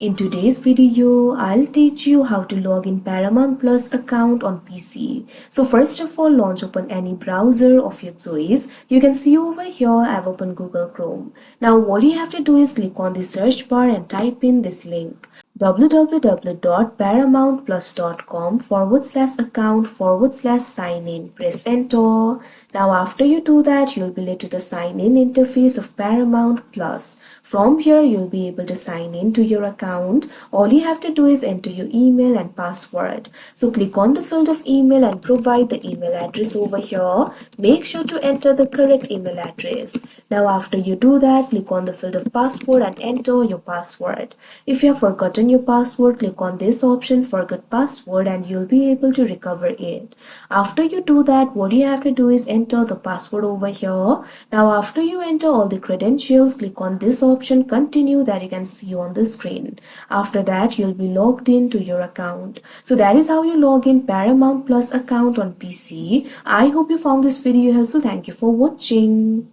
In today's video, I'll teach you how to log in Paramount Plus account on PC. So first of all, launch open any browser of your choice. You can see over here I've opened Google Chrome. Now what you have to do is click on the search bar and type in this link www.paramountplus.com/account/sign in. Press enter. Now after you do that, you'll be led to the sign in interface of Paramount Plus. From here, you'll be able to sign in to your account. All you have to do is enter your email and password. So click on the field of email and provide the email address over here. Make sure to enter the correct email address. Now after you do that, click on the field of password and enter your password. If you have forgotten your password, click on this option, forget password, and you'll be able to recover it. After you do that, what you have to do is enter the password over here. Now after you enter all the credentials, click on this option, continue, that you can see on the screen. After that, you'll be logged in to your account. So that is how you log in Paramount Plus account on PC. I hope you found this video helpful. Thank you for watching.